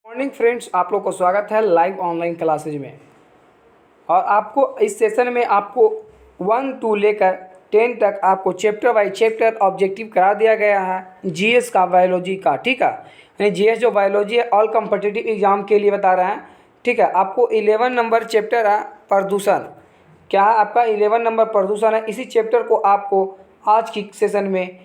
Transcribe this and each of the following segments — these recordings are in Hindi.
मॉर्निंग फ्रेंड्स, आप लोग को स्वागत है लाइव ऑनलाइन क्लासेज में। और आपको इस सेशन में आपको 1 टू लेकर 10 तक आपको चैप्टर बाई चैप्टर ऑब्जेक्टिव करा दिया गया है जीएस का, बायोलॉजी का। ठीक है, यानी जीएस जो बायोलॉजी है ऑल कॉम्पिटिटिव एग्जाम के लिए बता रहे हैं। ठीक है, आपको 11 नंबर चैप्टर है प्रदूषण। क्या है आपका 11 नंबर प्रदूषण है। इसी चैप्टर को आपको आज की सेशन में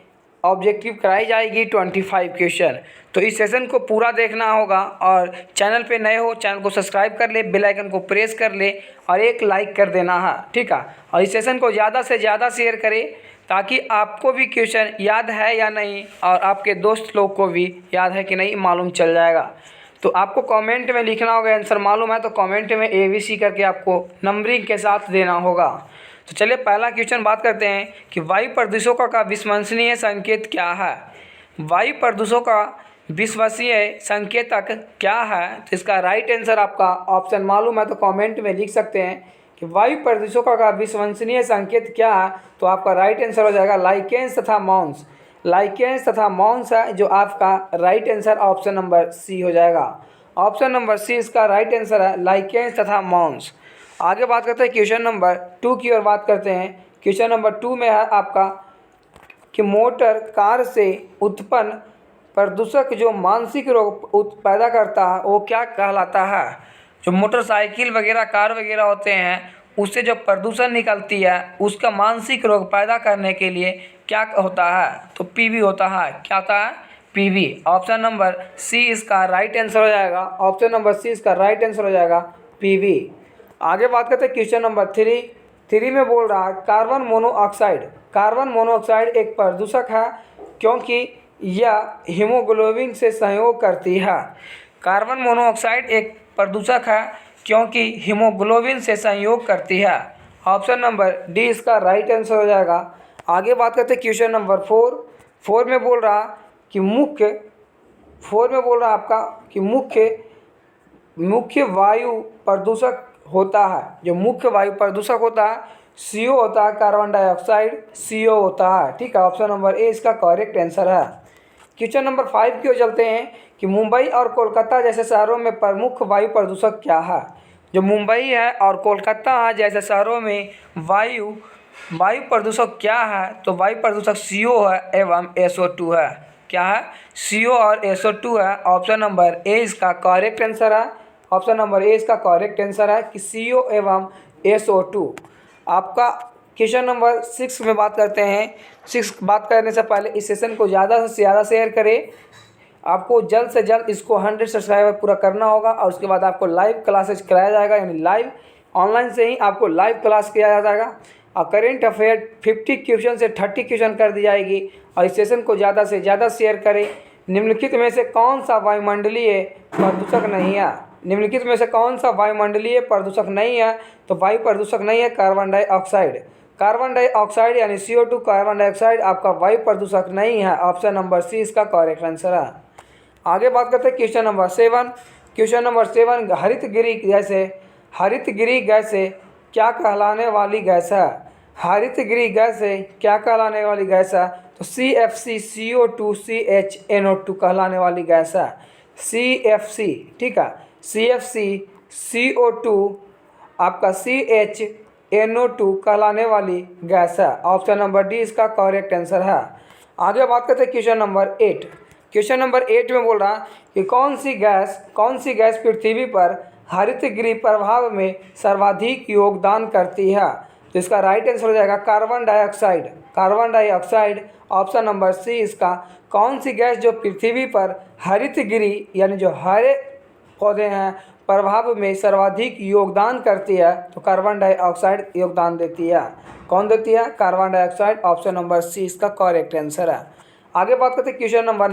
ऑब्जेक्टिव कराई जाएगी 25 क्वेश्चन। तो इस सेशन को पूरा देखना होगा और चैनल पे नए हो चैनल को सब्सक्राइब कर ले, बेल आइकन को प्रेस कर ले और एक लाइक कर देना है। ठीक है, और इस सेशन को ज़्यादा से ज़्यादा शेयर करें ताकि आपको भी क्वेश्चन याद है या नहीं और आपके दोस्त लोग को भी याद है कि नहीं मालूम चल जाएगा। तो आपको कमेंट में लिखना होगा, आंसर मालूम है तो कमेंट में ABC करके आपको नंबरिंग के साथ देना होगा। तो चलिए पहला क्वेश्चन बात करते हैं कि वायु प्रदूषकों का विश्वसनीय संकेत क्या है। वायु प्रदूषकों का विश्वसनीय संकेतक क्या है। तो इसका राइट आंसर आपका ऑप्शन मालूम है तो कमेंट में लिख सकते हैं कि वायु प्रदूषकों का विश्वसनीय संकेत क्या है। तो आपका राइट आंसर हो जाएगा लाइकेंस तथा माउंस। लाइकेंस तथा माउंस है जो आपका right answer option number C हो जाएगा। ऑप्शन नंबर सी इसका राइट आंसर है, लाइकेंस तथा माउंस। आगे बात करते हैं क्वेश्चन नंबर 2 की ओर बात करते हैं। क्वेश्चन नंबर 2 में है आपका कि मोटर कार से उत्पन्न प्रदूषक जो मानसिक रोग पैदा करता है वो क्या कहलाता है। जो मोटरसाइकिल वगैरह कार वगैरह होते हैं उससे जो प्रदूषण निकलती है उसका मानसिक रोग पैदा करने के लिए क्या होता है। तो पीवी होता है। क्या होता है? पीवी। ऑप्शन नंबर सी इसका राइट आंसर हो जाएगा। ऑप्शन नंबर सी इसका राइट आंसर हो जाएगा, पीवी। आगे बात करते हैं क्वेश्चन नंबर 3 में बोल रहा है कार्बन मोनोऑक्साइड। कार्बन मोनोऑक्साइड एक प्रदूषक है क्योंकि यह हीमोग्लोबिन से सहयोग करती है। कार्बन मोनोऑक्साइड एक प्रदूषक है क्योंकि हीमोग्लोबिन से सहयोग करती है। ऑप्शन नंबर डी इसका राइट आंसर हो जाएगा। आगे बात करते हैं क्वेश्चन नंबर 4 में बोल रहा कि आपका कि मुख्य वायु प्रदूषक होता है। जो मुख्य वायु प्रदूषक होता है CO होता है, कार्बन डाइऑक्साइड CO होता है। ठीक है, ऑप्शन नंबर ए इसका करेक्ट आंसर है। क्वेश्चन नंबर 5 की ओर चलते हैं कि मुंबई और कोलकाता जैसे शहरों में प्रमुख वायु प्रदूषक क्या है। जो मुंबई है और कोलकाता है जैसे शहरों में वायु प्रदूषक क्या है। तो वायु प्रदूषक CO है एवं SO2 है। क्या है? CO और SO2 है। ऑप्शन नंबर ए इसका करेक्ट आंसर है। ऑप्शन नंबर ए इसका करेक्ट आंसर है कि CO एवं SO2। आपका क्वेश्चन नंबर 6 में बात करते हैं। 6 बात करने से पहले इस सेशन को ज़्यादा से ज़्यादा शेयर करें। आपको जल्द से जल्द इसको 100 सब्सक्राइबर पूरा करना होगा और उसके बाद आपको लाइव क्लासेज कराया जाएगा, यानी लाइव ऑनलाइन से ही आपको लाइव क्लास किया जाएगा। और करेंट अफेयर 50 क्वेश्चन से 30 क्वेश्चन कर दी जाएगी। और इस सेशन को ज़्यादा से ज़्यादा शेयर करें। निम्नलिखित में से कौन सा वायुमंडलीय प्रदूषक नहीं है। निम्नलिखित में से कौन सा वायुमंडलीय प्रदूषक नहीं है। तो वायु प्रदूषक नहीं है कार्बन डाइऑक्साइड। कार्बन डाइऑक्साइड यानी CO2 कार्बन डाइऑक्साइड आपका वायु प्रदूषक नहीं है। ऑप्शन नंबर सी इसका करेक्ट आंसर है। आगे बात करते हैं क्वेश्चन नंबर 7। क्वेश्चन नंबर 7 हरितगृह गैसें क्या कहलाने वाली गैस है। हरितगृह गैसें क्या कहलाने वाली गैस है। तो CFC CO2 CHNO2 कहलाने वाली गैस है। CFC। ठीक है, CFC CO2 आपका CHNO2 कहलाने वाली गैस है। ऑप्शन नंबर डी इसका करेक्ट आंसर है। आगे बात करते हैं क्वेश्चन नंबर 8। क्वेश्चन नंबर 8 में बोल रहा कि कौन सी गैस पृथ्वी पर हरितगृह प्रभाव में सर्वाधिक योगदान करती है। तो इसका राइट आंसर हो जाएगा carbon dioxide. Carbon dioxide. Option number C इसका कौन सी गैस जो पृथ्वी पर हरितगृह यानी जो हरे पौधे हैं प्रभाव में सर्वाधिक योगदान करती है। तो कार्बन डाइऑक्साइड योगदान देती है। कौन देती है? Carbon dioxide. Option number C इसका करेक्ट आंसर है। आगे बात करते हैं क्वेश्चन नंबर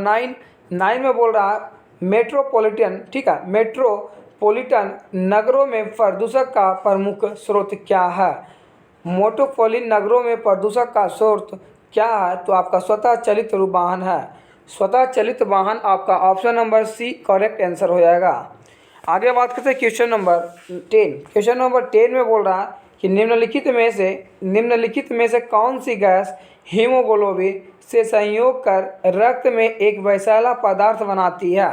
9 में बोल रहा है मेट्रोपॉलिटन। ठीक है, मेट्रोपॉलिटन नगरों में प्रदूषक का प्रमुख स्रोत क्या है। मेट्रोपॉलिटन नगरों में प्रदूषक का स्रोत क्या है। तो आपका स्वतः चलित वाहन है। स्वतः चलित वाहन आपका option number C correct answer हो जाएगा। आगे बात करते हैं क्वेश्चन नंबर 10। क्वेश्चन नंबर 10 में बोल रहा है कि निम्नलिखित में से कौन सी गैस हीमोग्लोबिन से संयोग कर रक्त में एक विषैला पदार्थ बनाती है।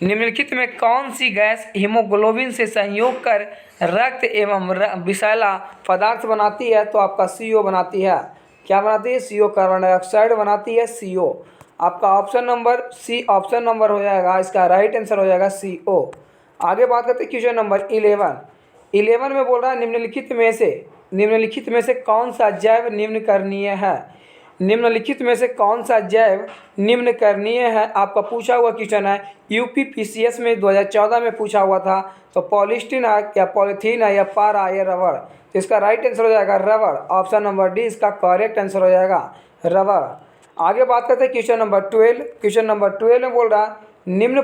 निम्नलिखित में कौन सी गैस हीमोग्लोबिन से संयोग कर रक्त एवं विषैला पदार्थ बनाती है? तो आपका CO बनाती है। क्या बनाती है? CO, कार्बन डाइऑक्साइड बनाती है CO। आपका option number C option number हो जाएगा, इसका राइट आंसर हो जाएगा CO। आगे बात करते हैं क्वेश्चन नंबर 11 में बोल रहा है निम्नलिखित में से कौन सा जैव निम्न करणीय है। निम्नलिखित में से कौन सा जैव निम्न करणीय है, आपका पूछा हुआ क्वेश्चन है। UPPCS में 2014 में पूछा हुआ था। तो पॉलिस्टीन है या पॉलीथीन है या पारा या रबड़? तो इसका राइट आंसर हो जाएगा रबड़। ऑप्शन नंबर डी इसका करेक्ट आंसर हो जाएगा रबड़। आगे बात करते हैं क्वेश्चन नंबर 12। क्वेश्चन नंबर 12 में बोल रहा है निम्न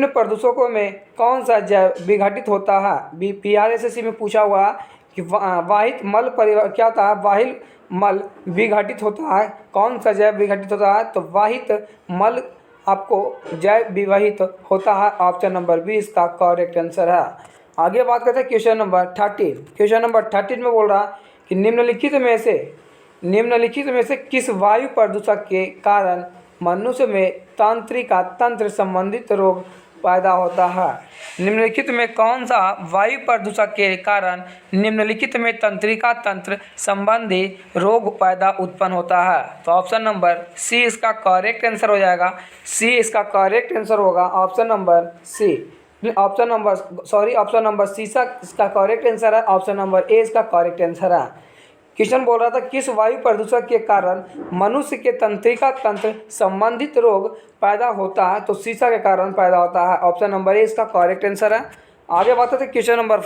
प्रदूषकों में कौन सा जैव विघटित होता है। PRSSC में पूछा हुआ कि वाहित मल परिवर्तन क्या होता है? वाहित मल विघटित होता है। कौन सा जैव विघटित होता है? तो वाहित मल आपको जैव विवाहित होता है। ऑप्शन नंबर बी इसका करेक्ट आंसर है। आगे बात करते हैं क्वेश्चन नंबर 13। क्वेश्चन नंबर 13 में बोल रहा है कि निम्नलिखित में से किस वायु प्रदूषक के कारण मनुष्य में तंत्रिका तंत्र संबंधित रोग पैदा होता है। निम्नलिखित में कौन सा वायु प्रदूषक के कारण निम्नलिखित में तंत्रिका तंत्र संबंधी रोग पैदा उत्पन्न होता है? तो ऑप्शन नंबर सी इसका करेक्ट आंसर हो जाएगा। सी इसका करेक्ट आंसर होगा option number C. Option number C इसका करेक्ट आंसर है। ऑप्शन नंबर ए इसका करेक्ट आंसर है। क्वेश्चन बोल रहा था किस वायु प्रदूषक के कारण मनुष्य के तंत्रिका तंत्र संबंधित रोग पैदा होता है? तो शीशा के कारण पैदा होता है। ऑप्शन नंबर ए इसका करेक्ट आंसर है। आगे बात करते हैं क्वेश्चन नंबर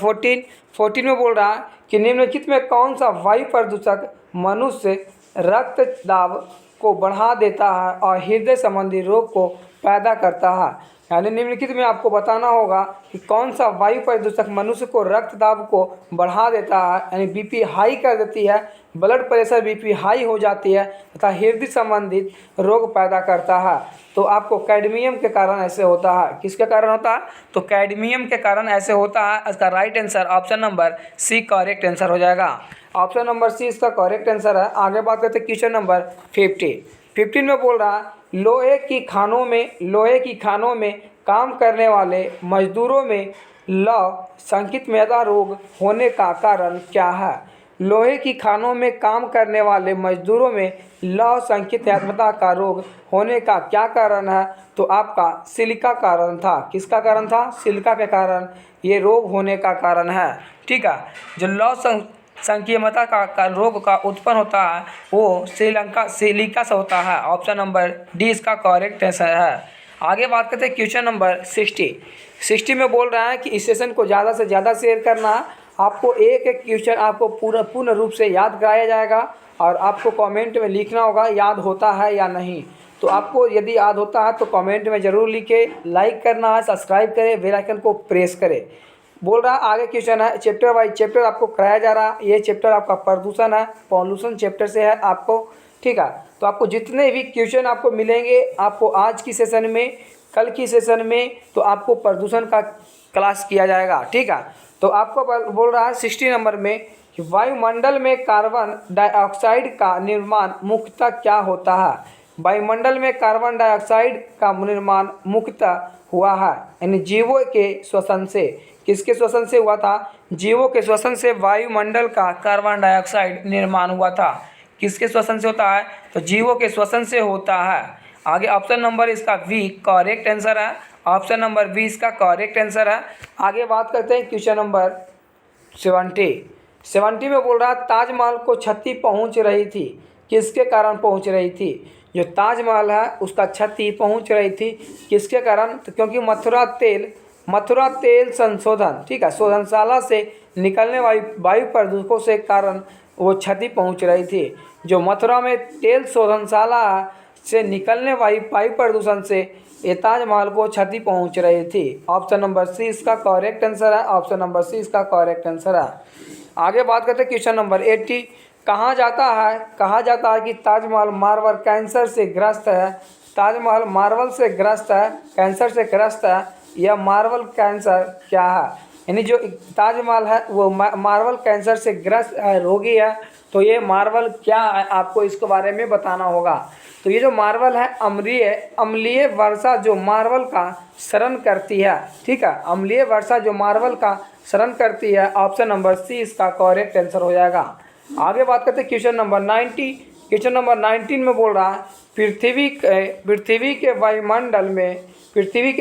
14 में बोल रहा है कि निम्नलिखित में कौन सा वायु प्रदूषक मनुष्य रक्तदाब को बढ़ा देता है और हृदय संबंधी रोग को पैदा करता है। यानी निम्नलिखित में आपको बताना होगा कि कौन सा वायु प्रदूषक मनुष्य को रक्तदाब को बढ़ा देता है, यानी BP हाई कर देती है, ब्लड प्रेशर BP हाई हो जाती है तथा हृदय संबंधित रोग पैदा करता है। तो आपको कैडमियम के कारण ऐसे होता है। किसके कारण होता है? तो कैडमियम के कारण ऐसे होता है। इसका right answer option number C correct answer हो जाएगा। ऑप्शन नंबर सी इसका करेक्ट आंसर है। आगे बात करते हैं क्वेश्चन नंबर 15 में बोल रहा है लोहे की खानों में काम करने वाले मजदूरों में लौह संकेतमयता रोग होने का कारण क्या है? लोहे की खानों में काम करने वाले मजदूरों में लौह संकेतमयता का रोग होने का क्या कारण है? तो आपका सिलिका कारण था। किसका कारण था? सिलिका के कारण ये रोग होने का कारण है। ठीक है, जो लौह संकीयमता का रोग का उत्पन्न होता है वो सिलिका से होता है। ऑप्शन नंबर डी इसका करेक्ट आंसर है। आगे बात करते हैं क्वेश्चन नंबर 60 में बोल रहा है कि इस सेशन को ज़्यादा से ज़्यादा शेयर करना। आपको एक क्वेश्चन आपको पूर्ण रूप से याद कराया जाएगा और आपको कमेंट में लिखना होगा याद होता है या नहीं। तो आपको यदि याद होता है तो कमेंट में ज़रूर लिखे, लाइक करना है, सब्सक्राइब करें, बेल आइकन को प्रेस करें। बोल रहा आगे क्वेश्चन है चैप्टर वाइज चैप्टर आपको कराया जा रहा है। ये चैप्टर आपका प्रदूषण है, पॉल्यूशन चैप्टर से है आपको। ठीक है, तो आपको जितने भी क्वेश्चन आपको मिलेंगे आपको आज की सेशन में, कल की सेशन में, तो आपको प्रदूषण का क्लास किया जाएगा। ठीक है, तो आपको बोल रहा है 60 नंबर में कि वायुमंडल में कार्बन डाइऑक्साइड का निर्माण मुख्यतः क्या होता है? वायुमंडल में कार्बन डाइऑक्साइड का निर्माण मुख्यतः हुआ है यानी जीवों के श्वसन से। किसके श्वसन से हुआ था? जीवों के श्वसन से वायुमंडल का कार्बन डाइऑक्साइड निर्माण हुआ था। किसके श्वसन से होता है? तो जीवों के श्वसन से होता है। आगे ऑप्शन नंबर इसका बी करेक्ट आंसर है। ऑप्शन नंबर बी इसका करेक्ट आंसर है। आगे बात करते हैं क्वेश्चन नंबर 70 में बोल रहा ताजमहल को क्षति पहुंच रही थी। किसके कारण पहुंच रही थी? जो ताजमहल है उसका क्षति पहुंच रही थी किसके कारण? तो क्योंकि मथुरा तेल संशोधन, ठीक है, शोधनशाला से निकलने वायु प्रदूषकों से कारण वो क्षति पहुंच रही थी। जो मथुरा में तेल शोधनशाला से निकलने वायु प्रदूषण से ये ताजमहल को क्षति पहुंच रही थी। ऑप्शन नंबर सी इसका करेक्ट आंसर है। ऑप्शन नंबर सी इसका करेक्ट आंसर है। आगे बात करते हैं क्वेश्चन नंबर 80। कहा जाता है कि ताजमहल मार्बल कैंसर से ग्रस्त है। कैंसर से ग्रस्त है। यह मार्बल कैंसर क्या है? यानी जो ताजमहल है वो मार्बल कैंसर से ग्रस्त रोगी है। तो ये मार्बल क्या है आपको इसके बारे में बताना होगा। तो ये जो मार्बल है अम्लीय वर्षा जो मार्बल का शरण करती है, ठीक है, अम्लीय वर्षा जो मार्बल का शरण करती है। ऑप्शन नंबर सी इसका करेक्ट आंसर हो जाएगा। आगे बात करते हैं क्वेश्चन नंबर 90। क्वेश्चन नंबर 19 में बोल रहा है पृथ्वी के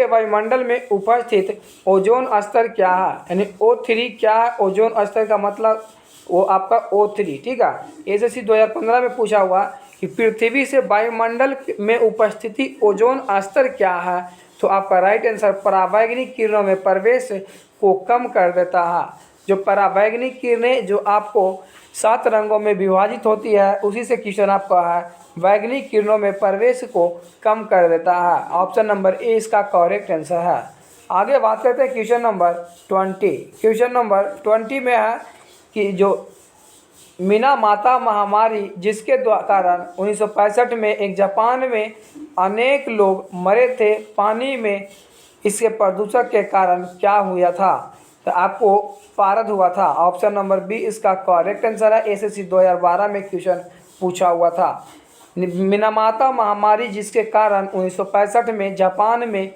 वायुमंडल में उपस्थित ओजोन स्तर क्या है। यानी O3 क्या है, ओजोन स्तर का मतलब वो आपका O3, ठीक है। एसएससी 2015 में पूछा हुआ कि पृथ्वी से वायुमंडल में उपस्थिति ओजोन स्तर क्या है। तो आपका राइट आंसर पराबैंगनी किरणों में प्रवेश को कम कर देता है। जो पराबैंगनी किरणें जो आपको 7 रंगों में विभाजित होती है, उसी से क्वेश्चन आपका है बैगनी किरणों में प्रवेश को कम कर देता है। ऑप्शन नंबर ए इसका करेक्ट आंसर है। आगे बात करते हैं क्वेश्चन नंबर 20। क्वेश्चन नंबर 20 में है कि जो मिनामाता महामारी जिसके कारण 1965 में एक जापान में अनेक लोग मरे थे, पानी में इसके प्रदूषण के कारण क्या हुआ था। तो आपको पारद हुआ था। ऑप्शन नंबर बी इसका करेक्ट आंसर है। एसएससी 2012 में क्वेश्चन पूछा हुआ था। मिनामाता महामारी जिसके कारण 1965 में जापान में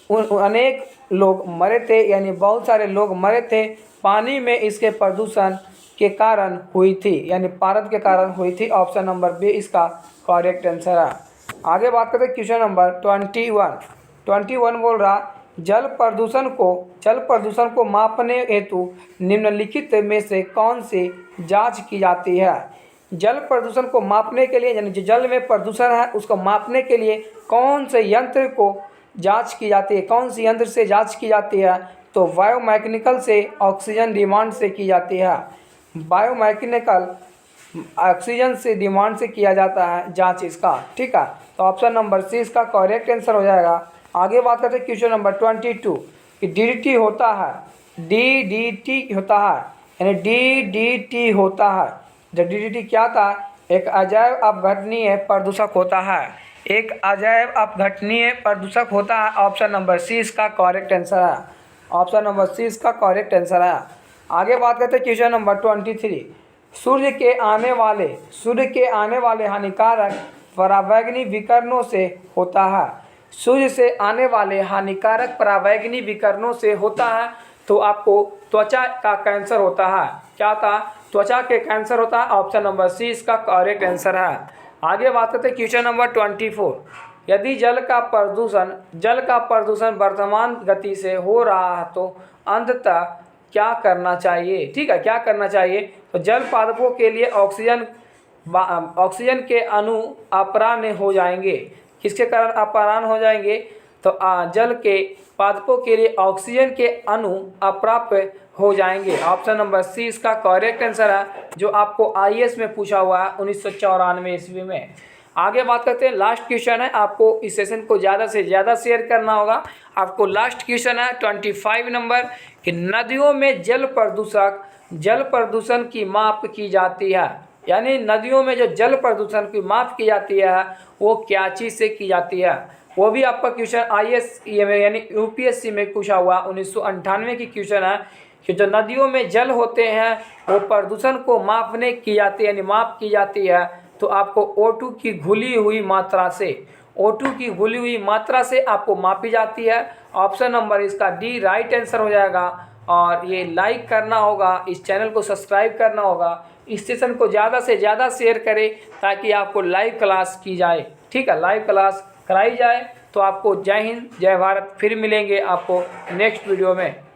अनेक लोग मरे थे, यानी बहुत सारे लोग मरे थे, पानी में इसके प्रदूषण के कारण हुई थी, यानी पारद के कारण हुई थी। ऑप्शन नंबर बी इसका करेक्ट आंसर है। आगे बात करते हैं क्वेश्चन नंबर 21 बोल रहा जल प्रदूषण को मापने हेतु निम्नलिखित में से कौन सी जांच की जाती है। जल प्रदूषण को मापने के लिए, यानी जो जल में प्रदूषण है उसको मापने के लिए कौन से यंत्र को जांच की जाती है, कौन सी यंत्र से जांच की जाती है। तो बायोमैकेनिकल से ऑक्सीजन डिमांड से की जाती है। बायोमैकेनिकल ऑक्सीजन से डिमांड से किया जाता है जांच इसका, ठीक है। तो ऑप्शन नंबर सी इसका करेक्ट आंसर हो जाएगा। आगे बात करते हैं क्वेश्चन नंबर 22 कि डीडीटी होता है, डीडीटी होता है, यानी डीडीटी होता है। जो डीडीटी क्या था, एक अजैव अपघटनीय प्रदूषक होता है, एक अजैव अपघटनीय प्रदूषक होता है। ऑप्शन नंबर सी इसका करेक्ट आंसर है। ऑप्शन नंबर सी इसका करेक्ट आंसर है। आगे बात करते हैं क्वेश्चन नंबर 23। सूर्य के आने वाले हानिकारक पराबैंगनी विकिरणों से होता है। सूर्य से आने वाले हानिकारक पराबैंगनी विकिरणों से होता है। तो आपको त्वचा का कैंसर होता है। क्या था, त्वचा के कैंसर होता है। ऑप्शन नंबर सी इसका करेक्ट आंसर है। आगे बात करते हैं क्वेश्चन नंबर 24। यदि जल का प्रदूषण वर्तमान गति से हो रहा है तो अंततः क्या करना चाहिए, ठीक है, क्या करना चाहिए। तो जल पादपों के लिए ऑक्सीजन के अणु अप्राप्य हो जाएंगे। किसके कारण अप्राप्य हो जाएंगे। तो जल के पादपों के लिए ऑक्सीजन के अणु अप्राप्य हो जाएंगे। ऑप्शन नंबर सी इसका करेक्ट आंसर है, जो आपको आईएएस में पूछा हुआ है 1994 ईस्वी में। आगे बात करते हैं, लास्ट क्वेश्चन है। आपको इस सेशन को ज़्यादा से ज़्यादा शेयर करना होगा। आपको लास्ट क्वेश्चन है 25 नंबर कि नदियों में जल प्रदूषण की माप की जाती है। यानी नदियों में जो जल प्रदूषण की माप की जाती है वो क्या चीज़ से की जाती है। वो भी आपका क्वेश्चन आईएएस यानी यूपीएससी में पूछा हुआ 1998 की क्वेश्चन है कि जो नदियों में जल होते हैं वो प्रदूषण को मापने की जाती है, यानी माप की जाती है। तो आपको O2 की घुली हुई मात्रा से आपको मापी जाती है। ऑप्शन नंबर इसका डी राइट आंसर हो जाएगा। और ये लाइक करना होगा, इस चैनल को सब्सक्राइब करना होगा, इस सेशन को ज़्यादा से ज़्यादा शेयर करें ताकि आपको लाइव क्लास की जाए, ठीक है, लाइव क्लास कराई जाए। तो आपको जय हिंद जय भारत। फिर मिलेंगे आपको नेक्स्ट वीडियो में।